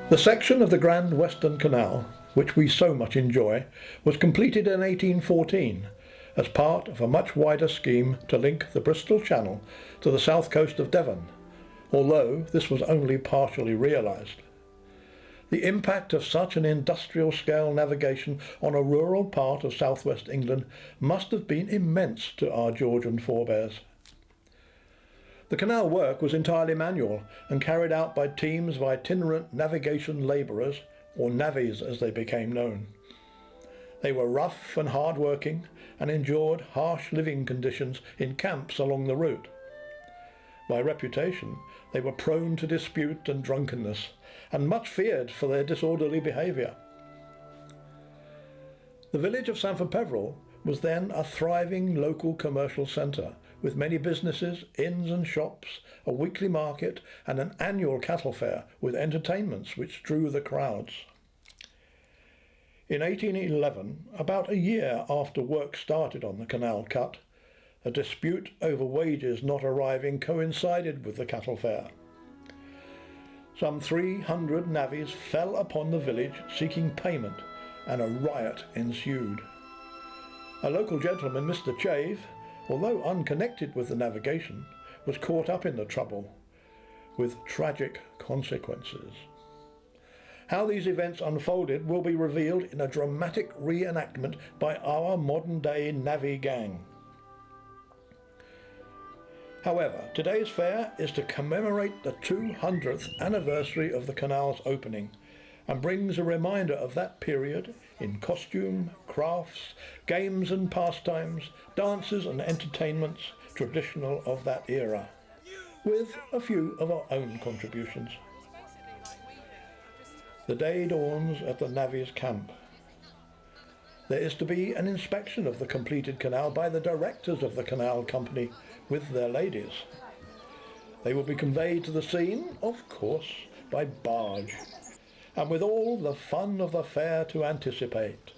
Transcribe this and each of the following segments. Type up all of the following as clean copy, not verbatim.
The section of the Grand Western Canal, which we so much enjoy, was completed in 1814 as part of a much wider scheme to link the Bristol Channel to the south coast of Devon, although this was only partially realised. The impact of such an industrial scale navigation on a rural part of southwest England must have been immense to our Georgian forebears. The canal work was entirely manual and carried out by teams of itinerant navigation labourers, or navvies as they became known. They were rough and hard-working and endured harsh living conditions in camps along the route. By reputation, they were prone to dispute and drunkenness, and much feared for their disorderly behaviour. The village of Sampford Peverell was then a thriving local commercial centre, with many businesses, inns and shops, a weekly market and an annual cattle fair with entertainments which drew the crowds. In 1811, about a year after work started on the canal cut, a dispute over wages not arriving coincided with the cattle fair. Some 300 navvies fell upon the village seeking payment, and a riot ensued. A local gentleman, Mr. Chave, although unconnected with the navigation, was caught up in the trouble, with tragic consequences. How these events unfolded will be revealed in a dramatic reenactment by our modern-day navvy gang. However, today's fair is to commemorate the 200th anniversary of the canal's opening, and brings a reminder of that period in costume, crafts, games and pastimes, dances and entertainments traditional of that era, with a few of our own contributions. The day dawns at the navvies' camp. There is to be an inspection of the completed canal by the directors of the canal company with their ladies. They will be conveyed to the scene, of course, by barge, and with all the fun of the fair to anticipate.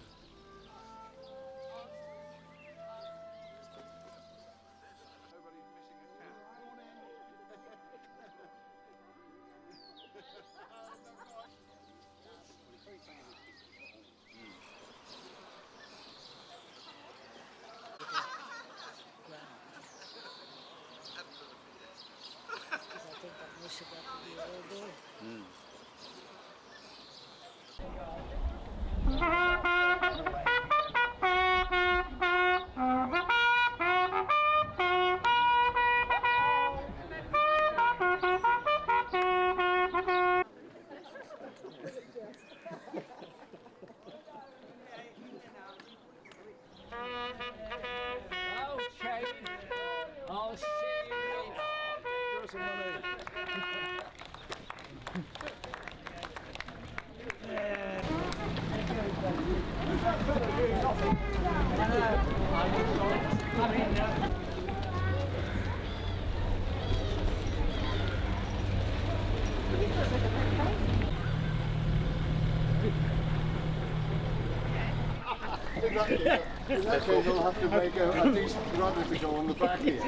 I'll see you later. In that case, I'll have to make a decent rudder to go on the back here.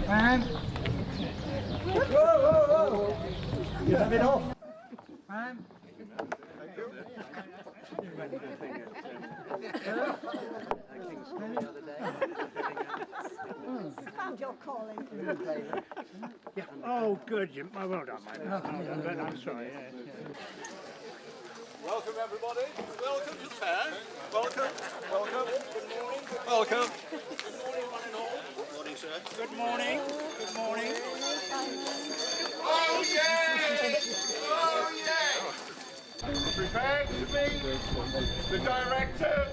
Man. Whoa, whoa, whoa. You have it off. Man. Found your calling. Yeah. Oh, good. Oh, well done, mate. I'm sorry. Welcome, everybody. Welcome to the fair. Welcome. Welcome. Good morning. Welcome. Good morning, one and all. Good morning, sir. Good morning. Good morning. Oh, yay! Oh, yay! Prepare to meet the director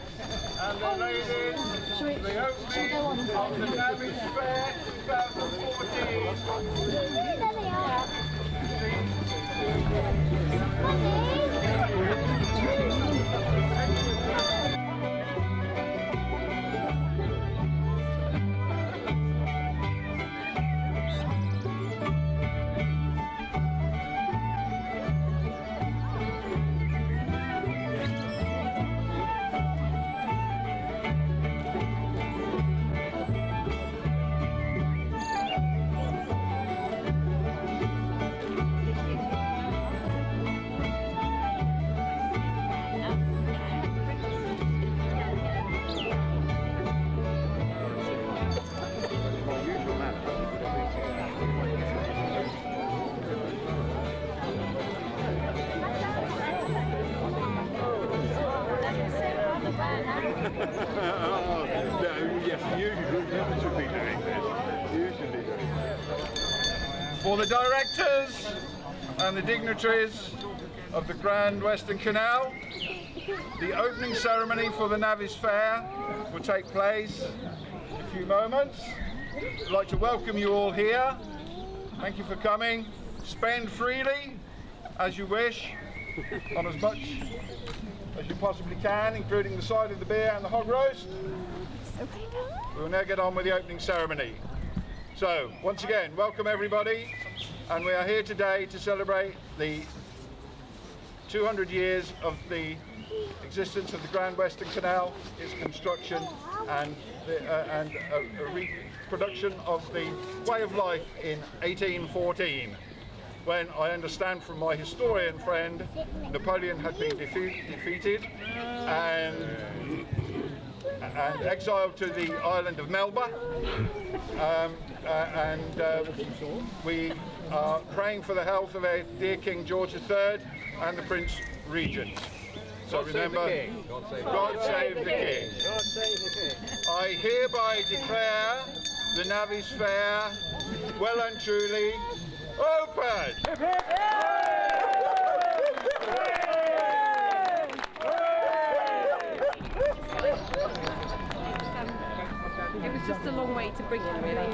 and the ladies for the opening of the Navvy Fair 2014. Oh, no, yes, you should be doing this. You should be doing this. For the directors and the dignitaries of the Grand Western Canal, the opening ceremony for the Navvy's Fair will take place in a few moments. I'd like to welcome you all here. Thank you for coming. Spend freely as you wish on as much as you possibly can, including the side of the beer and the hog roast. We'll now get on with the opening ceremony. So, once again, welcome everybody, and we are here today to celebrate the 200 years of the existence of the Grand Western Canal, its construction, and a reproduction of the way of life in 1814. When I understand from my historian friend, Napoleon had been defeated and exiled to the island of Melba, we are praying for the health of our dear King George III and the Prince Regent. So remember, God save the King. God save the King. I hereby declare the Navvy's Fair well and truly open. It was just a long way to bring it, really.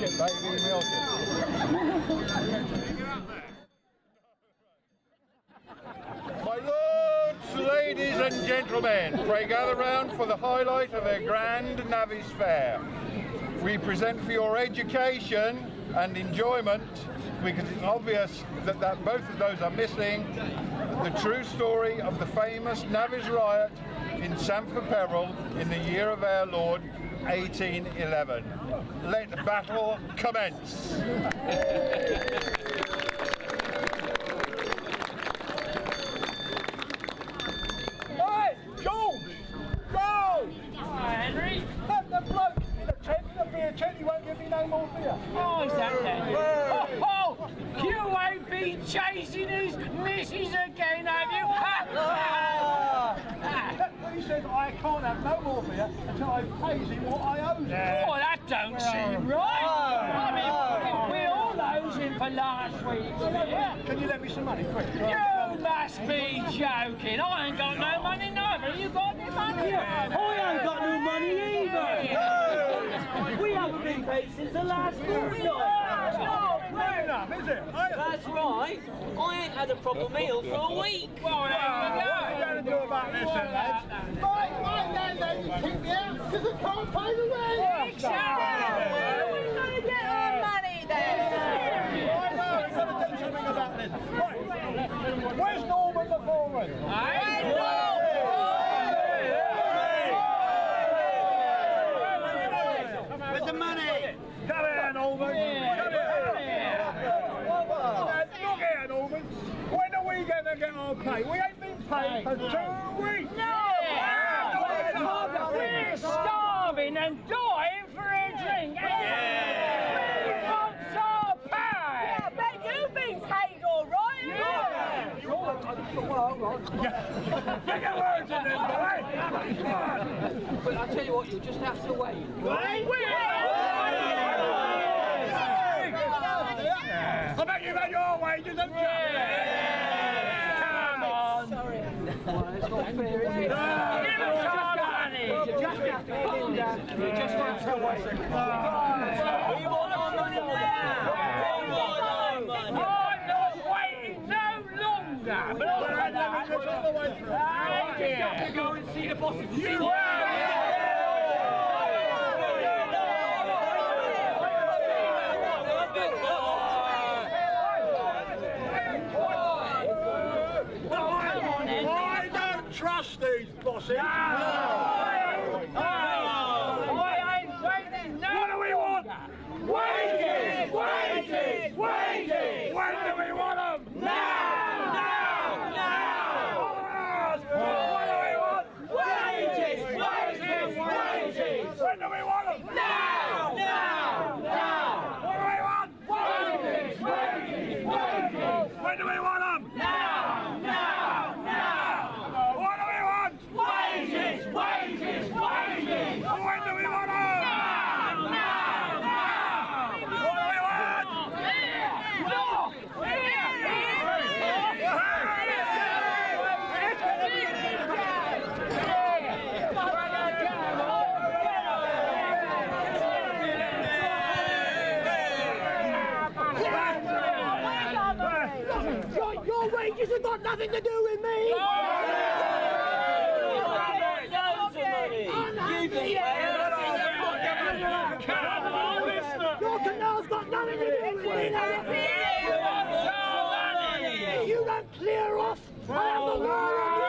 it, baby, milk it. My lords, ladies and gentlemen, pray gather round for the highlight of our Grand Navvy's Fair. We present for your education and enjoyment, because it's obvious that both of those are missing, the true story of the famous Navvy's riot in Sampford Peverell in the year of our Lord 1811. Let the battle commence. Hey, George! Go! Henry? Let the bloke in the tent, the beer tent, he won't give me no more beer. Oh, is that then? Oh, you ain't been chasing his missus again, have you? He says I can't have no more beer until I pays him what I owe him. Oh, that don't seem right. I mean, we all owe him for last week's beer. Can you lend me some money, quick? You must be joking. I ain't got no money neither. You got any money? I ain't got no money either. We haven't been paid since the last fortnight. Fair enough, is it? That's right. I ain't had a proper meal for a week. Well, What are you going to do about this then, lads? My landlady kicked me out because I can't pay the rent. Where are we going to get our money then? I know, we've got to do something about this. Right, where's Norman the foreman? Where's the money? Come here, Norman. Come here. Look here, Norman. When are we going to get our pay? We ain't been paid for 2 weeks. we're starving and dying for a drink. We want our pay. I bet you've been paid all right, Get your words in there, boy. But I tell you what, you'll just have to wait. I bet you've had your wages and Come on. Sorry. It's not fair, is it? Give us our money. You just have to put them down. You just have to wait. We want our money now. We want our money. I'm not waiting no longer. To go and see the boss. I don't trust these bosses. I ain't waiting no What do we want? Wages! Wages! Wages! When do we want them? Now! What do we want? Wages! Wages! Wages! When do we want them? Now! What do we want? Wages! Wages! Wages! When do we want them? What do we want? Wages! Wages! Wages! When do we want them? What do we want? Your wages have got nothing to do with me. Your canal's got nothing to do with me. If you don't clear off, I have the war on you.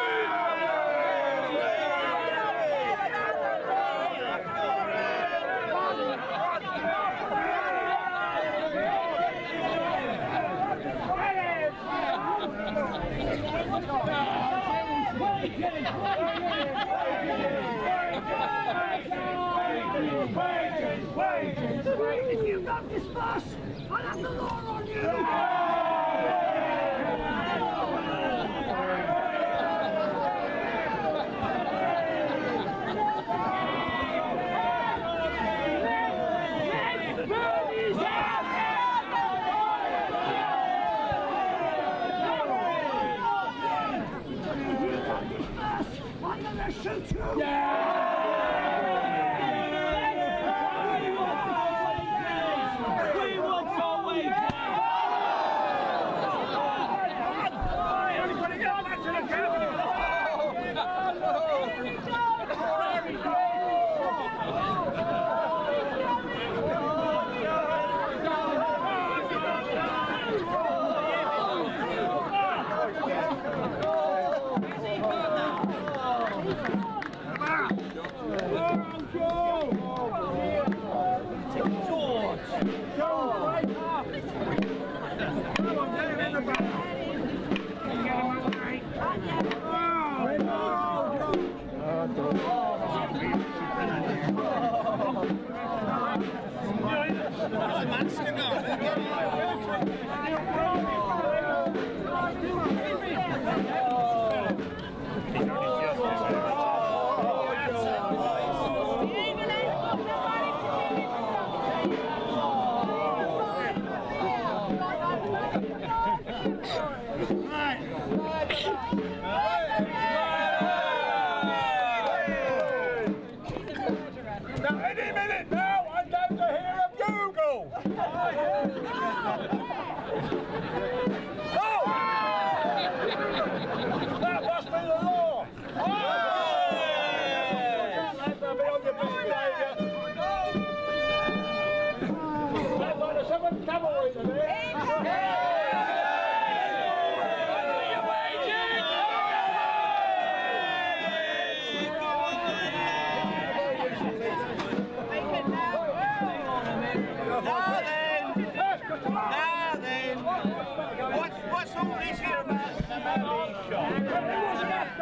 If you don't disperse, I'll have the law on you. I'm gonna shoot you!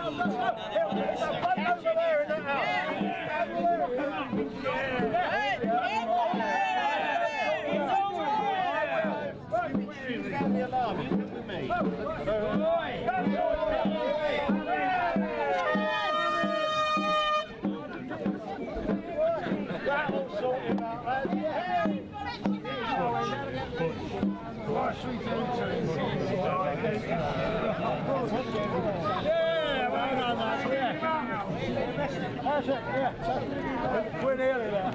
over there in the house. That'll sort him out, lad. Yeah, well done, lad. Yeah. That's it, yeah. We're nearly there.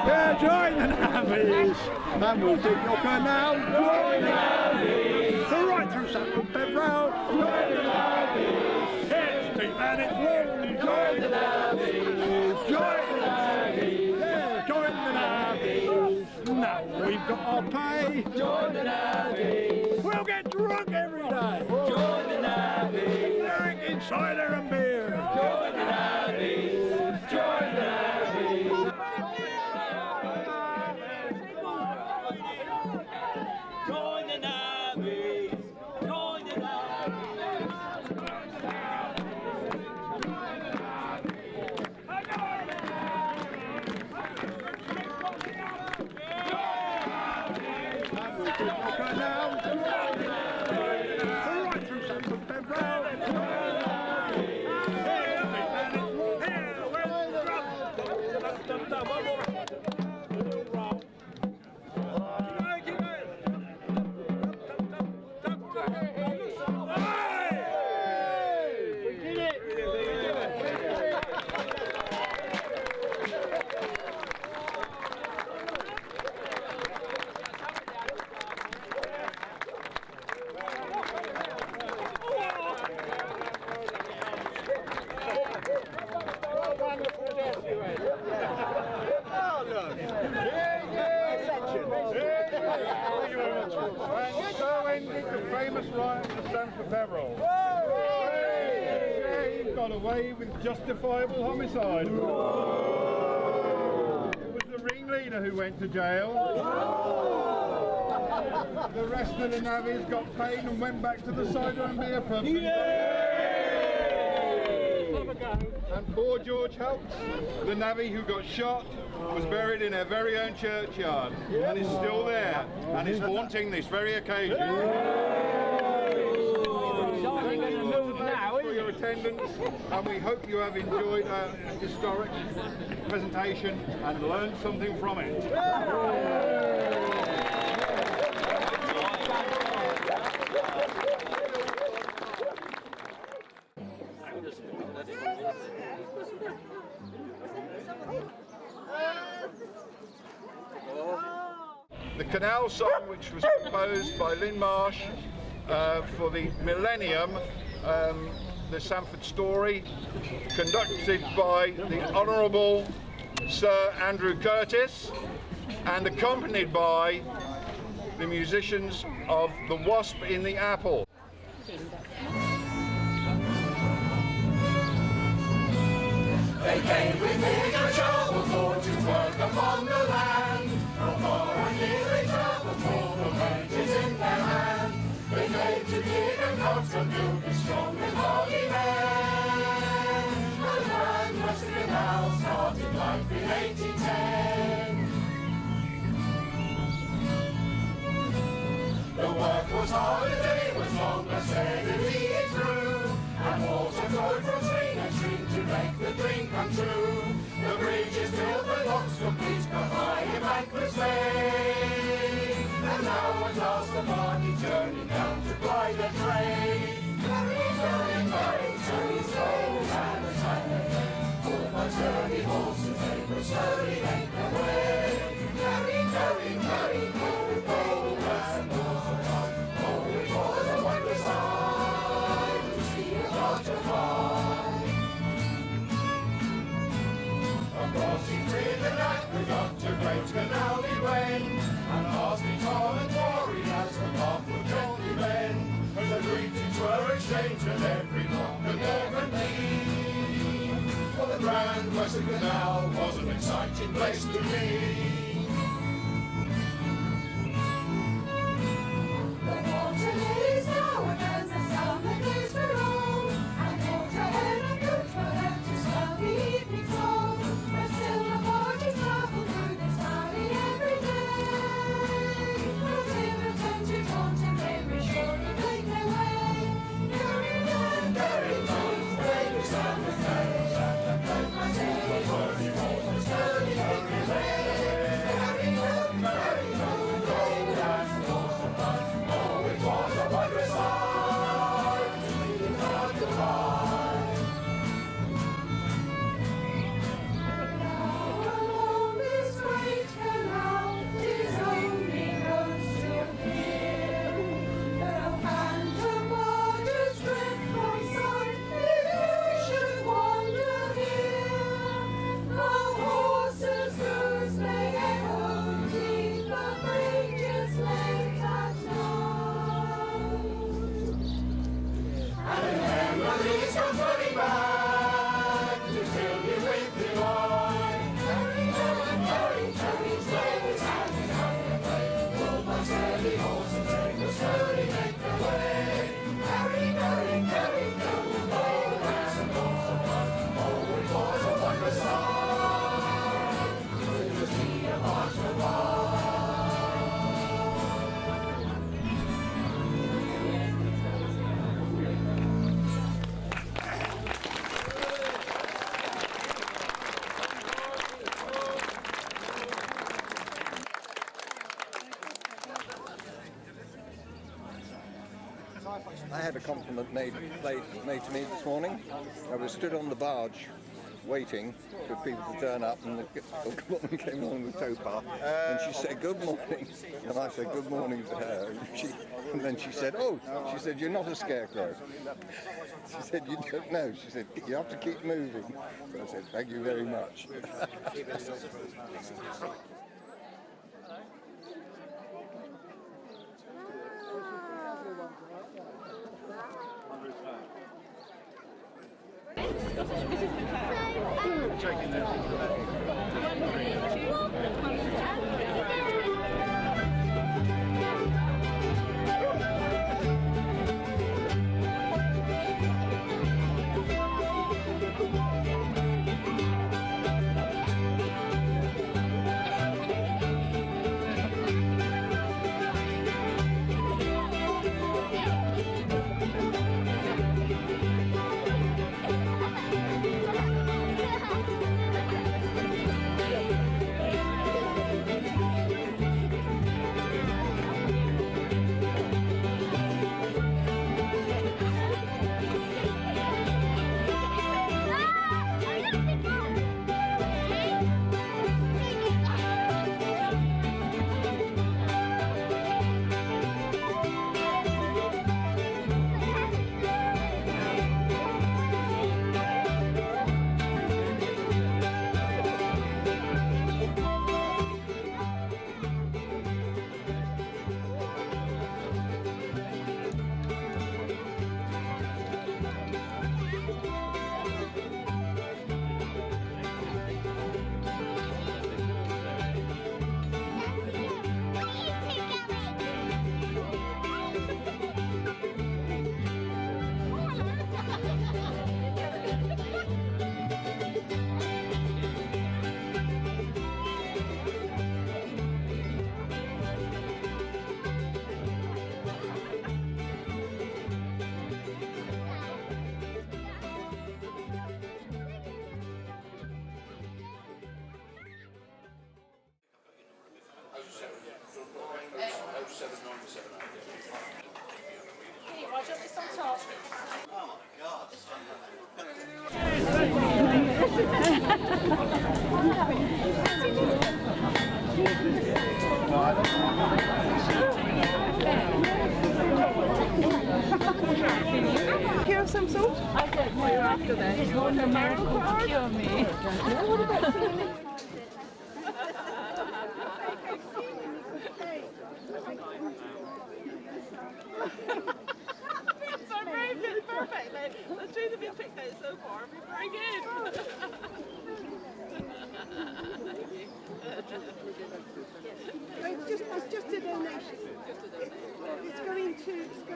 Yeah, join the navvies! And we'll dig your canal. Join the navvies! Right through Sampford Peverell. Join the navvies! It's deep and it's long. Join the navvies! Join the navvies! Yeah, join the navvies! Now we've got our pay. Join the navvies! We'll get drunk every day. Join the navvies! Drinking cider and beer. Join the navvies! Join the navvies! Join the navvies! Join the Right through Sampford Peverell. And so ended the famous riot of Sampford Peverell. He got away with justifiable homicide. It was the ringleader who went to jail. The rest of the navvies got paid and went back to the cider and beer pub. And poor George Helps, the navvy who got shot, was buried in our very own churchyard and is still there and is haunting this very occasion. Thank you for your attendance, and we hope you have enjoyed our historic presentation and learned something from it. The canal song, which was composed by Lynn Marsh for the millennium, the Sampford story, conducted by the Honourable Sir Andrew Curtis and accompanied by the musicians of the Wasp in the Apple. They came with meagre shovel for to work upon the land. From far and near they travelled for the wages in their hand. They came to dig and cut and build a strong and hardy men. The Grand Western Canal started life in 1810. The work was hard, the day was long, but steadily it grew. And water flowed from stream and stream to make the dream come true. The bridges built, the docks complete, the high embankments laid. And now at last the party journey down to ply their trade. exchange and every knock and never need. For the Grand Western Canal was an exciting place to be. The water lilies now and then the summer days for all, and water and a good for them to swell the evening song. But still the barges travel through this valley every day. From Tiverton to Taunton they will surely make their way. Carrying on, carrying on, they will stand the day. My sailors worthy waters turning in their way. Carrying on, carrying on, they will have to go sometime. Oh, it was a wondrous sight to see the crowd go by. Along this great canal, 'tis only roads still clear. The phantom barges drift from sight, if you should wander here. The horses' hoofs may echo beneath the bridges late at night. And the memories come flooding back to fill you with delight. Carry on, carry, carry, slay with hand in hand and play. Pull my steady horse and they will slowly make their way. Carry, carry, carry, carry, play the dance and dance of life. Oh, it was a wondrous sight to see a march go by. I had a compliment made to me this morning. I was stood on the barge waiting for people to turn up, and the woman came along the tow path and she said good morning, and I said good morning to her, and then she said, oh, she said, you're not a scarecrow. She said, you don't know. She said, you have to keep moving. So I said, thank you very much. Cure of some sort? I don't know after that. It's not a miracle to cure me. What about feeling? I feel so brave. said, let's do the big picnic so far, be very good. It's just a donation. It's going to the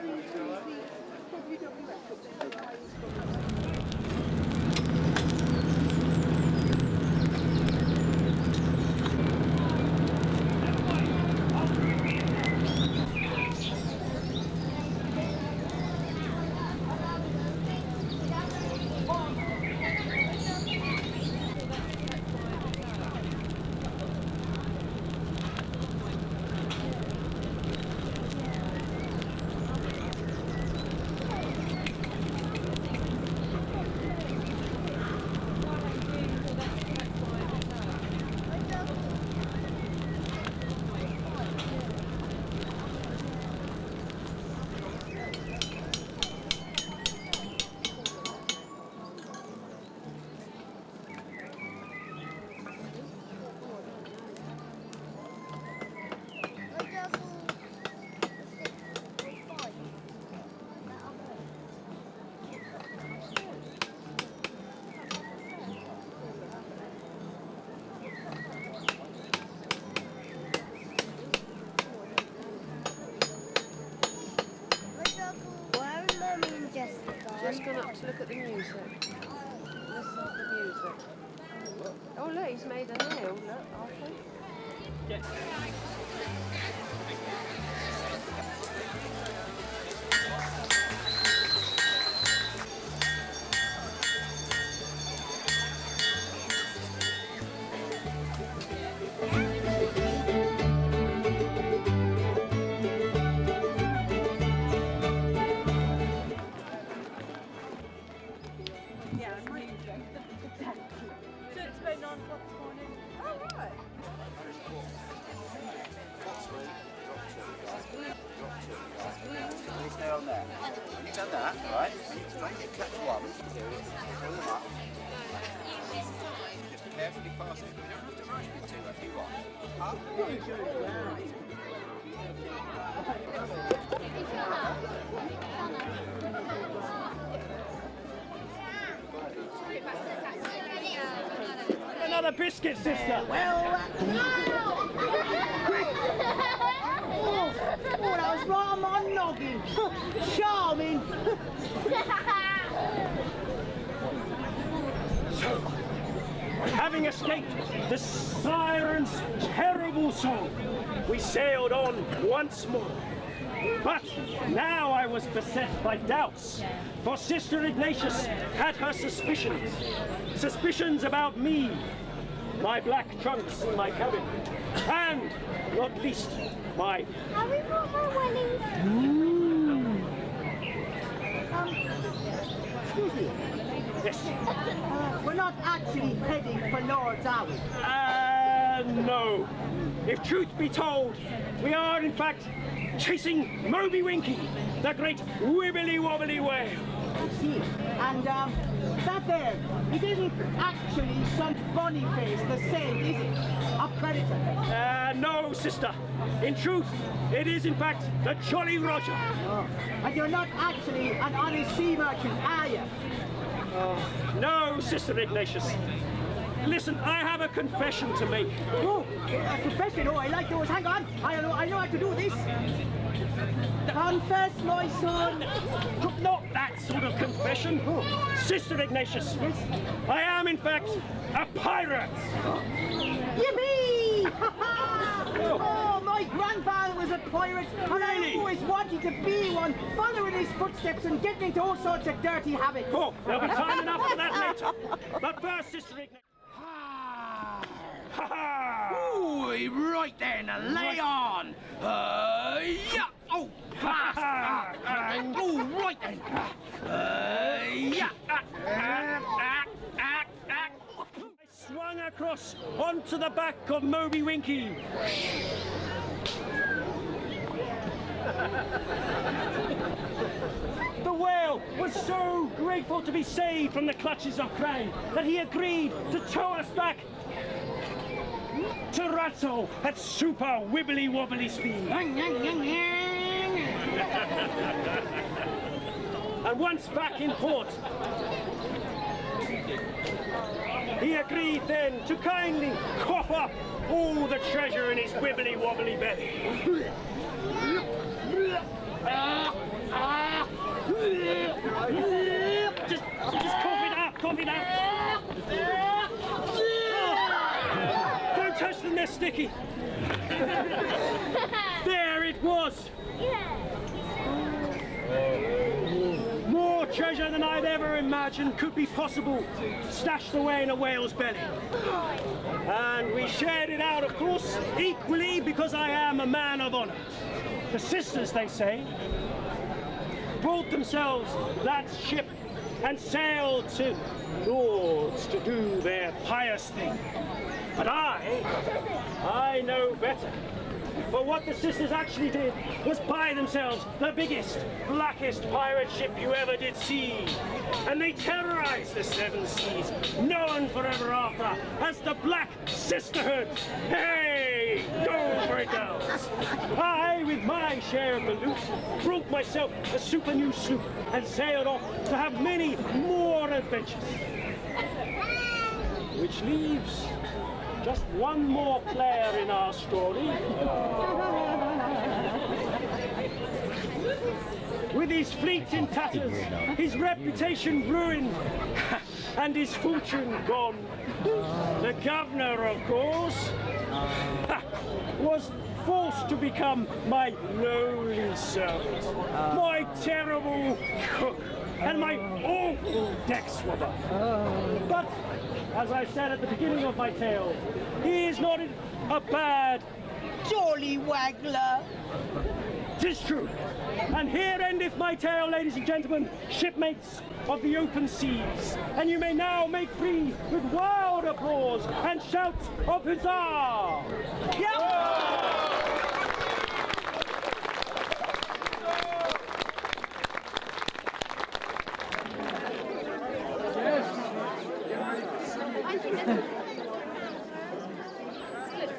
WWF. Just gone up to look at the music. Listen to the music. Oh look, he's made a nail, look, Arthur. Yeah. On there. When you've done that, right, you catch one, pull them up. Just carefully pass it. You don't have to rush it too much if you want. Up. Another biscuit, sister. Well, quick! Oh, that was right on my noggin. Charming. So, having escaped the siren's terrible song, we sailed on once more. But now I was beset by doubts, for Sister Ignatius had her suspicions. Suspicions about me, my black trunks in my cabin, and, not least, my... Have we brought my wedding? Excuse me. Yes. We're not actually heading for Lord's, are we? No. If truth be told, we are in fact chasing Moby Winky, the great wibbly-wobbly whale. I see. And that there, it isn't actually St. Boniface the Saint, is it? A predator? No, sister. In truth, it is in fact the Jolly Roger. Oh. And you're not actually an honest sea merchant, are you? No, Sister Ignatius. Listen, I have a confession to make. Oh, a confession? Oh, I like those. Hang on. I know how to do this. Confess, my son. Not that sort of confession. Oh. Sister Ignatius, I am in fact a pirate. Yippee! Oh, my grandfather was a pirate, and Really? I always wanted to be one, following his footsteps and getting into all sorts of dirty habits. Oh, there'll be time enough for that later. But first, Sister Ignatius. Ha ha! Ooh, right then, lay on. Yeah. Oh, fast. Oh, right then. Yeah. I swung across onto the back of Moby Winky. The whale was so grateful to be saved from the clutches of Crane that he agreed to tow us back to Ratso at super wibbly-wobbly speed. And once back in port, he agreed then to kindly cough up all the treasure in his wibbly wobbly belly. Just cough it up. Oh, don't touch them, they're sticky. There it was. More treasure than I'd ever imagined could be possible, stashed away in a whale's belly. And we shared it out, of course, equally, because I am a man of honor. The sisters, they say, brought themselves that ship and sailed to Lourdes to do their pious thing. But I know better. For what the sisters actually did was buy themselves the biggest, blackest pirate ship you ever did see. And they terrorized the seven seas, known forever after as the Black Sisterhood. Hey, go for it, girls. I, with my share of the loot, brought myself a super new sloop and sailed off to have many more adventures. Which leaves just one more player in our story. With his fleet in tatters, his reputation ruined, and his fortune gone. The governor, of course, was forced to become my lowly servant, my terrible cook, and my awful deck swabber. But as I said at the beginning of my tale, he is not a bad Jolly waggler. 'Tis true. And here endeth my tale, ladies and gentlemen, shipmates of the open seas. And you may now make free with wild applause and shouts of huzzah!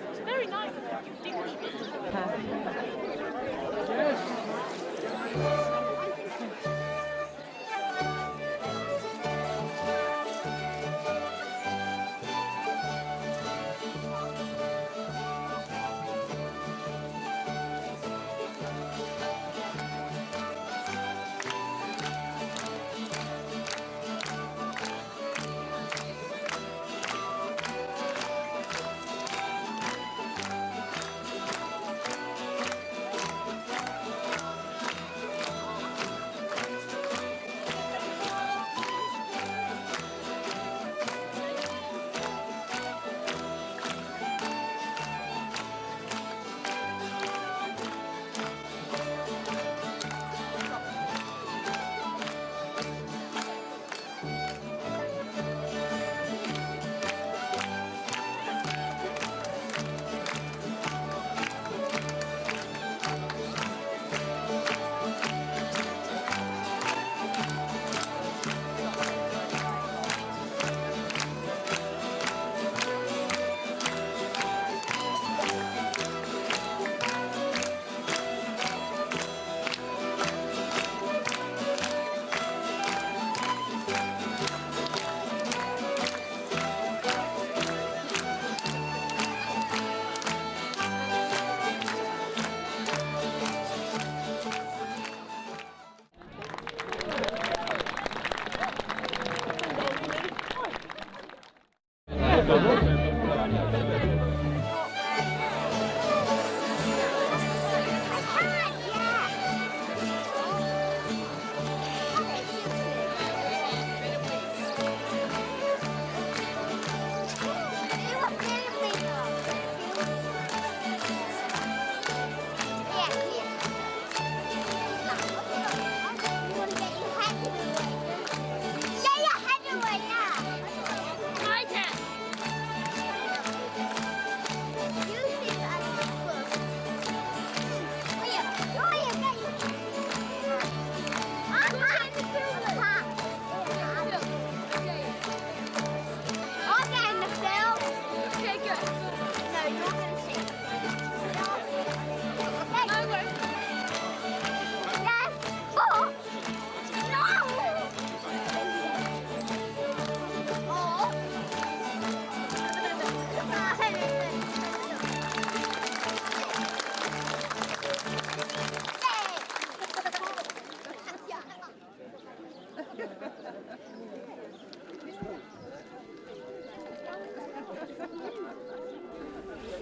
It's very nice of you,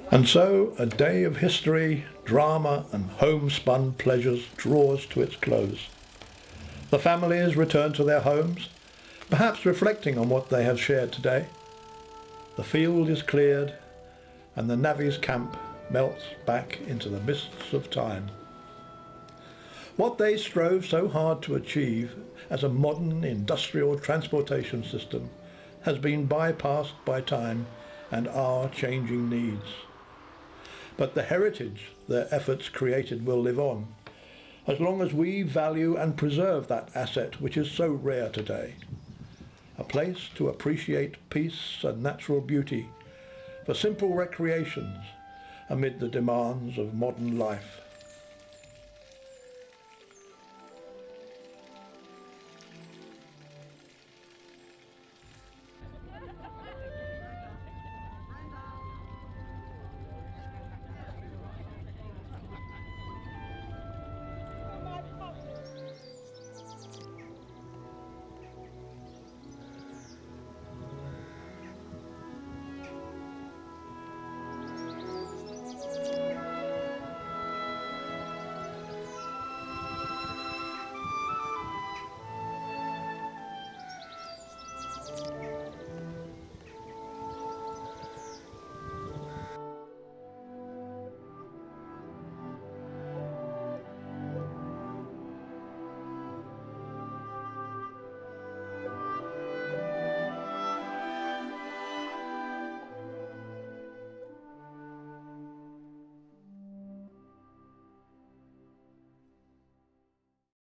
And so a day of history, drama and homespun pleasures draws to its close. The families return to their homes, perhaps reflecting on what they have shared today. The field is cleared and the navvy's camp melts back into the mists of time. What they strove so hard to achieve as a modern industrial transportation system has been bypassed by time and our changing needs. But the heritage their efforts created will live on, as long as we value and preserve that asset which is so rare today. A place to appreciate peace and natural beauty, for simple recreations amid the demands of modern life.